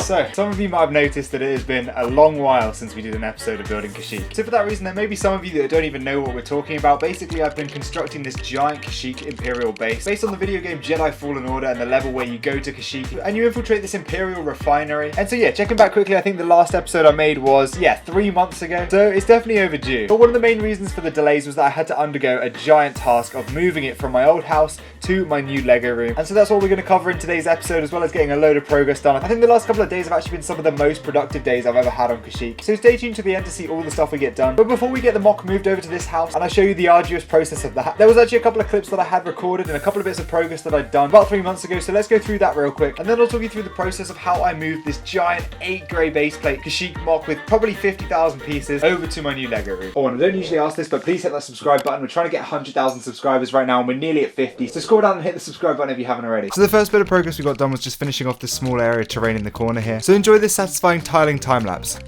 So, some of you might have noticed that it has been a long while since we did an episode of building Kashyyyk. So for that reason, there may be some of you that don't even know what we're talking about. Basically, I've been constructing this giant Kashyyyk Imperial base based on the video game Jedi Fallen Order and the level where you go to Kashyyyk and you infiltrate this Imperial refinery. And so yeah, checking back quickly, I think the last episode I made was, 3 months ago. So it's definitely overdue. But one of the main reasons for the delays was that I had to undergo a giant task of moving it from my old house to my new Lego room. And so that's what we're going to cover in today's episode, as well as getting a load of progress done. I think the last couple of days have actually been some of the most productive days I've ever had on Kashyyyk. So stay tuned to the end to see all the stuff we get done. But before we get the mock moved over to this house and I show you the arduous process of that, there was actually a couple of clips that I had recorded and a couple of bits of progress that I'd done about 3 months ago. So let's go through that real quick. And then I'll talk you through the process of how I moved this giant 8 grey base plate Kashyyyk mock with probably 50,000 pieces over to my new Lego room. Oh, and I don't usually ask this, but please hit that subscribe button. We're trying to get 100,000 subscribers right now and we're nearly at 50. So scroll down and hit the subscribe button if you haven't already. So the first bit of progress we got done was just finishing off this small area of terrain in the corner here. So enjoy this satisfying tiling time lapse.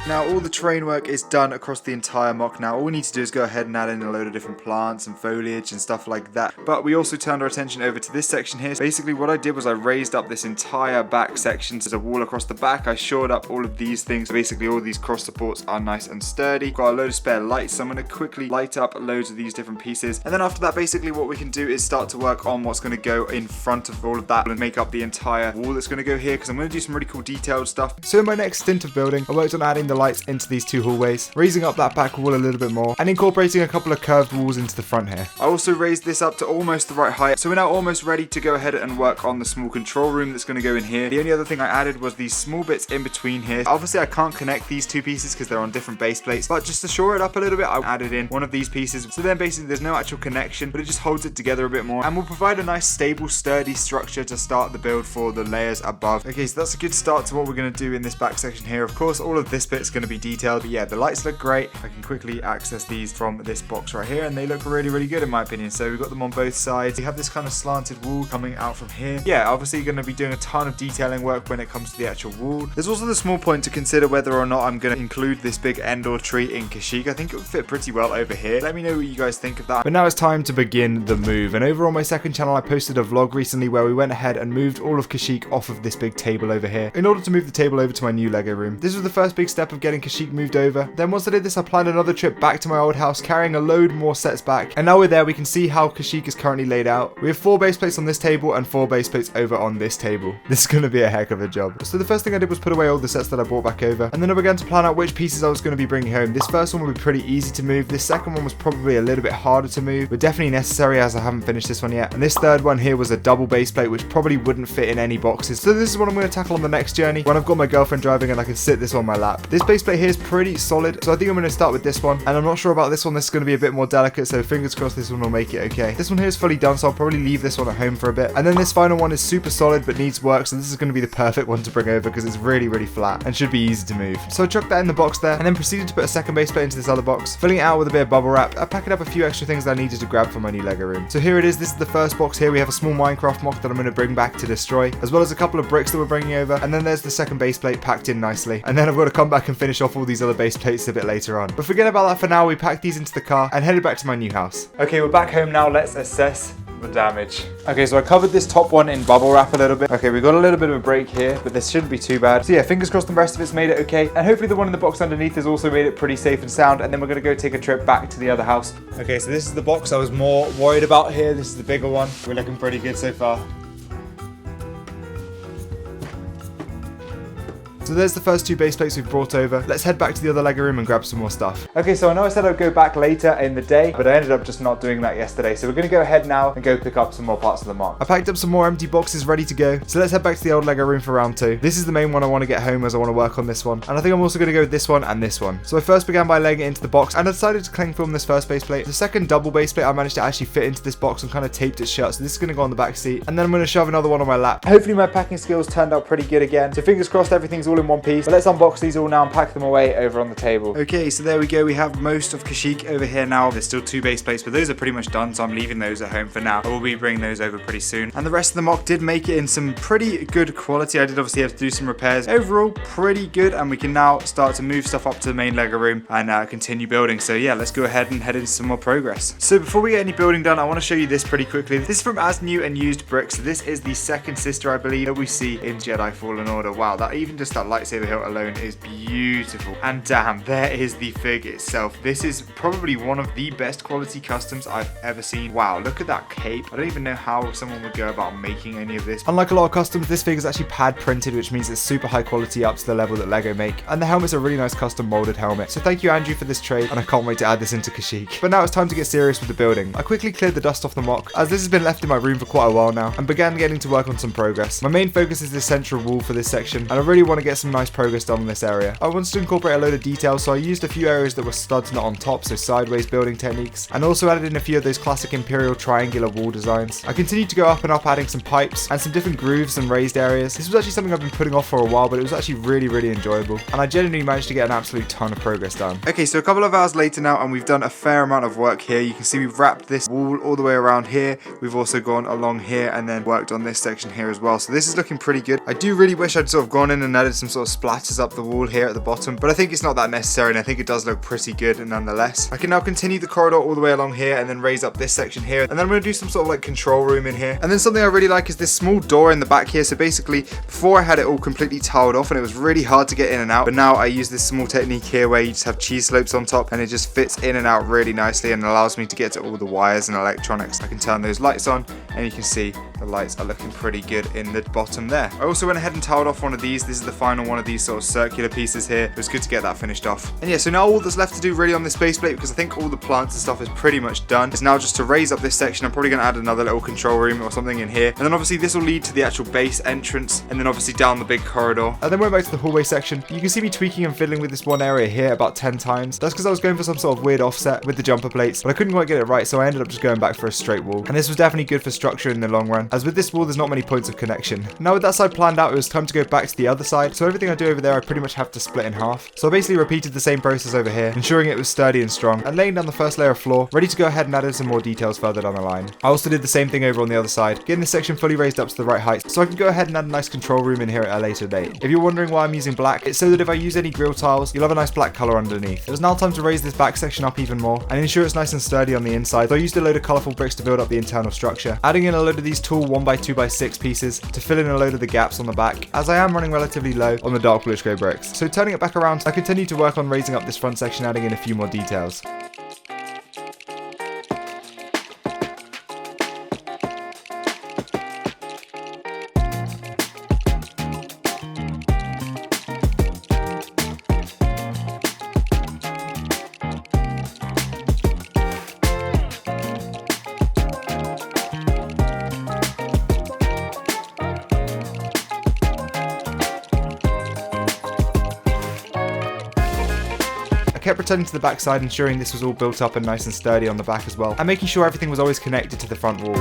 Now all the terrain work is done across the entire mock now. All we need to do is go ahead and add in a load of different plants and foliage and stuff like that. But we also turned our attention over to this section here. Basically what I did was I raised up this entire back section. So there's a wall across the back. I shored up all of these things. So basically all these cross supports are nice and sturdy. Got a load of spare lights, so I'm going to quickly light up loads of these different pieces. And then after that, basically what we can do is start to work on what's going to go in front of all of that and make up the entire wall that's going to go here, because I'm going to do some really cool detailed stuff. So in my next stint of building, I worked on adding the lights into these two hallways, raising up that back wall a little bit more, and incorporating a couple of curved walls into the front here. I also raised this up to almost the right height, so we're now almost ready to go ahead and work on the small control room that's going to go in here. The only other thing I added was these small bits in between here. Obviously I can't connect these two pieces because they're on different base plates, but just to shore it up a little bit, I added in one of these pieces. So then basically there's no actual connection, but it just holds it together a bit more and will provide a nice stable, sturdy structure to start the build for the layers above. Okay, so that's a good start to what we're going to do in this back section here. Of course, all of this bit's going to be detailed, but yeah, the lights look great. I can quickly access these from this box right here and they look really, really good in my opinion. So we've got them on both sides. We have this kind of slanted wall coming out from here. Yeah, obviously you're going to be doing a ton of detailing work when it comes to the actual wall. There's also the small point to consider whether or not I'm going to include this big Endor tree in Kashyyyk. I think it would fit pretty well over here. Let me know what you guys think of that. But now it's time to begin the move. And over on my second channel, I posted a vlog recently where we went ahead and moved all of Kashyyyk off of this big table over here in order to move the table over to my new Lego room. This was the first big step of getting Kashyyyk moved over. Then once I did this, I planned another trip back to my old house, carrying a load more sets back. And now we're there, we can see how Kashyyyk is currently laid out. We have 4 base plates on this table and 4 base plates over on this table. This is going to be a heck of a job. So the first thing I did was put away all the sets that I brought back over. And then I began to plan out which pieces I was going to be bringing home. This first one would be pretty easy to move. This second one was probably a little bit harder to move, but definitely necessary as I haven't finished this one yet. And this third one here was a double base plate, which probably wouldn't fit in any boxes. So this is what I'm going to tackle on the next journey when I've got my girlfriend driving and I can sit this on my lap. This base plate here is pretty solid, so I think I'm going to start with this one. And I'm not sure about this one. This is going to be a bit more delicate, so fingers crossed this one will make it okay. This one here is fully done, so I'll probably leave this one at home for a bit. And then this final one is super solid but needs work, so this is going to be the perfect one to bring over because it's really, really flat and should be easy to move. So I chucked that in the box there and then proceeded to put a second base plate into this other box, filling it out with a bit of bubble wrap, packing up a few extra things that I needed to grab for my new Lego room. So here it is. This is the first box here. We have a small Minecraft mock that I'm going to bring back to destroy, as well as a couple of bricks that we're bringing over. And then there's the second base plate packed in nicely. And then I've got to come back and finish off all these other base plates a bit later on. But forget about that for now. We packed these into the car and headed back to my new house. Okay, we're back home now. Let's assess the damage. Okay, so I covered this top one in bubble wrap a little bit. Okay, we got a little bit of a break here, but this shouldn't be too bad. So yeah, fingers crossed the rest of it's made it okay. And hopefully the one in the box underneath has also made it pretty safe and sound. And then we're going to go take a trip back to the other house. Okay, so this is the box I was more worried about here. This is the bigger one. We're looking pretty good so far. So there's the first 2 base plates we've brought over. Let's head back to the other Lego room and grab some more stuff. Okay, so I know I said I'd go back later in the day, but I ended up just not doing that yesterday. So we're going to go ahead now and go pick up some more parts of the mock. I packed up some more empty boxes ready to go. So let's head back to the old Lego room for round 2. This is the main one I want to get home as I want to work on this one. And I think I'm also going to go with this one and this one. So I first began by laying it into the box and I decided to cling film this first base plate. The second double base plate I managed to actually fit into this box and kind of taped it shut. So this is going to go on the back seat. And then I'm going to shove another one on my lap. Hopefully my packing skills turned out pretty good again. So fingers crossed everything's all all in one piece. But let's unbox these all now and pack them away over on the table. Okay, so there we go. We have most of Kashyyyk over here now. There's still 2 base plates, but those are pretty much done, so I'm leaving those at home for now. I will be bringing those over pretty soon. And the rest of the mock did make it in some pretty good quality. I did obviously have to do some repairs. Overall, pretty good, and we can now start to move stuff up to the main Lego room and continue building. So yeah, let's go ahead and head into some more progress. So before we get any building done, I want to show you this pretty quickly. This is from As New and Used Bricks. This is the second sister, I believe, that we see in Jedi Fallen Order. Wow, that even just that lightsaber hilt alone is beautiful. And damn, there is the fig itself. This is probably one of the best quality customs I've ever seen. Wow, look at that cape. I don't even know how someone would go about making any of this. Unlike a lot of customs, this fig is actually pad printed, which means it's super high quality up to the level that Lego make. And the helmet's a really nice custom molded helmet. So thank you, Andrew, for this trade, and I can't wait to add this into Kashyyyk. But now it's time to get serious with the building. I quickly cleared the dust off the mock, as this has been left in my room for quite a while now, and began getting to work on some progress. My main focus is this central wall for this section, and I really want to get some nice progress done in this area. I wanted to incorporate a load of details, so I used a few areas that were studs not on top, so sideways building techniques, and also added in a few of those classic Imperial triangular wall designs. I continued to go up and up, adding some pipes and some different grooves and raised areas. This was actually something I've been putting off for a while, but it was actually really enjoyable, and I genuinely managed to get an absolute ton of progress done. Okay, so a couple of hours later now, and we've done a fair amount of work here. You can see we've wrapped this wall all the way around here. We've also gone along here and then worked on this section here as well. So this is looking pretty good. I do really wish I'd sort of gone in and added some sort of splatters up the wall here at the bottom, but I think it's not that necessary, and I think it does look pretty good nonetheless. I can now continue the corridor all the way along here and then raise up this section here, and then I'm going to do some sort of like control room in here. And then something I really like is this small door in the back here. So basically, before I had it all completely tiled off and it was really hard to get in and out, but now I use this small technique here where you just have cheese slopes on top and it just fits in and out really nicely and allows me to get to all the wires and electronics. I can turn those lights on and you can see the lights are looking pretty good in the bottom there. I also went ahead and tiled off one of these. This is the final one of these sort of circular pieces here. It was good to get that finished off. And yeah, so now all that's left to do really on this base plate, because I think all the plants and stuff is pretty much done, is now just to raise up this section. I'm probably going to add another little control room or something in here. And then obviously this will lead to the actual base entrance, and then obviously down the big corridor. And then went back to the hallway section. You can see me tweaking and fiddling with this one area here about 10 times. That's because I was going for some sort of weird offset with the jumper plates, but I couldn't quite get it right, so I ended up just going back for a straight wall. And this was definitely good for structure in the long run, as with this wall there's not many points of connection. Now with that side planned out, it was time to go back to the other side, so everything I do over there I pretty much have to split in half. So I basically repeated the same process over here, ensuring it was sturdy and strong, and laying down the first layer of floor, ready to go ahead and add in some more details further down the line. I also did the same thing over on the other side, getting this section fully raised up to the right height, so I can go ahead and add a nice control room in here at a later date. If you're wondering why I'm using black, it's so that if I use any grill tiles, you'll have a nice black colour underneath. It was now time to raise this back section up even more, and ensure it's nice and sturdy on the inside, so I used a load of colourful bricks to build up the internal structure, adding in a load of these tall 1x2x6 pieces to fill in a load of the gaps on the back, as I am running relatively low on the dark bluish grey bricks. So turning it back around, I continue to work on raising up this front section, adding in a few more details. Kept returning to the back side, ensuring this was all built up and nice and sturdy on the back as well, and making sure everything was always connected to the front wall.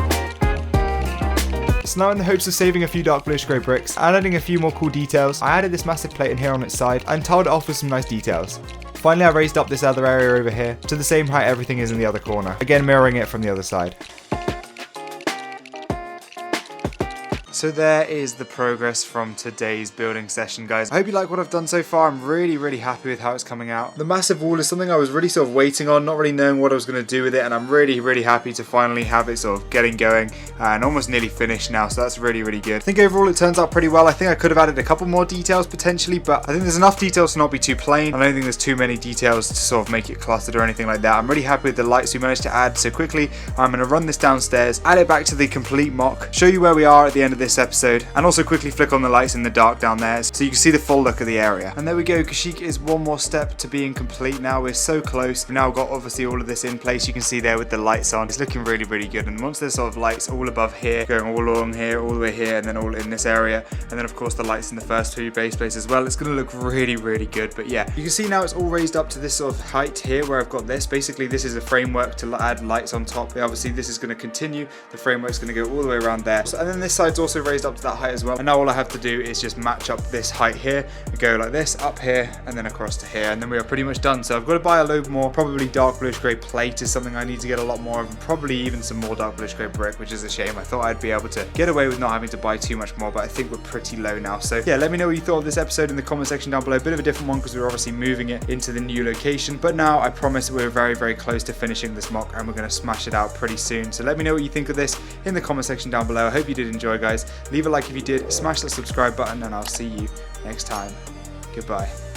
So now in the hopes of saving a few dark bluish grey bricks and adding a few more cool details, I added this massive plate in here on its side and tiled it off with some nice details. Finally I raised up this other area over here to the same height everything is in the other corner, again mirroring it from the other side. So there is the progress from today's building session, guys. I hope you like what I've done so far. I'm really happy with how it's coming out. The massive wall is something I was really sort of waiting on, not really knowing what I was going to do with it, and I'm really happy to finally have it sort of getting going and almost nearly finished now, so that's really good. I think overall it turns out pretty well. I think I could have added a couple more details potentially, but I think there's enough details to not be too plain. I don't think there's too many details to sort of make it cluttered or anything like that. I'm really happy with the lights we managed to add so quickly. I'm going to run this downstairs, add it back to the complete mock, show you where we are at the end of this episode, and also quickly flick on the lights in the dark down there so you can see the full look of the area. And there we go, Kashyyyk is one more step to being complete now. We're so close. We've now got obviously all of this in place. You can see there with the lights on. It's looking really good, and once there's sort of lights all above here, going all along here, all the way here, and then all in this area, and then of course the lights in the first two base plates as well, it's going to look really good. But yeah, you can see now it's all raised up to this sort of height here where I've got this. Basically this is a framework to add lights on top. But obviously this is going to continue. The framework's going to go all the way around there. So, and then this side's also raised up to that height as well. And now all I have to do is just match up this height here and go like this, up here, and then across to here. And then we are pretty much done. So I've got to buy a load more. Probably dark bluish grey plate is something I need to get a lot more of. And probably even some more dark bluish grey brick, which is a shame. I thought I'd be able to get away with not having to buy too much more, but I think we're pretty low now. So yeah, let me know what you thought of this episode in the comment section down below. A bit of a different one because we're obviously moving it into the new location. But now I promise we're very, very close to finishing this mock and we're going to smash it out pretty soon. So let me know what you think of this in the comment section down below. I hope you did enjoy, guys. Leave a like if you did, smash that subscribe button, and I'll see you next time. Goodbye.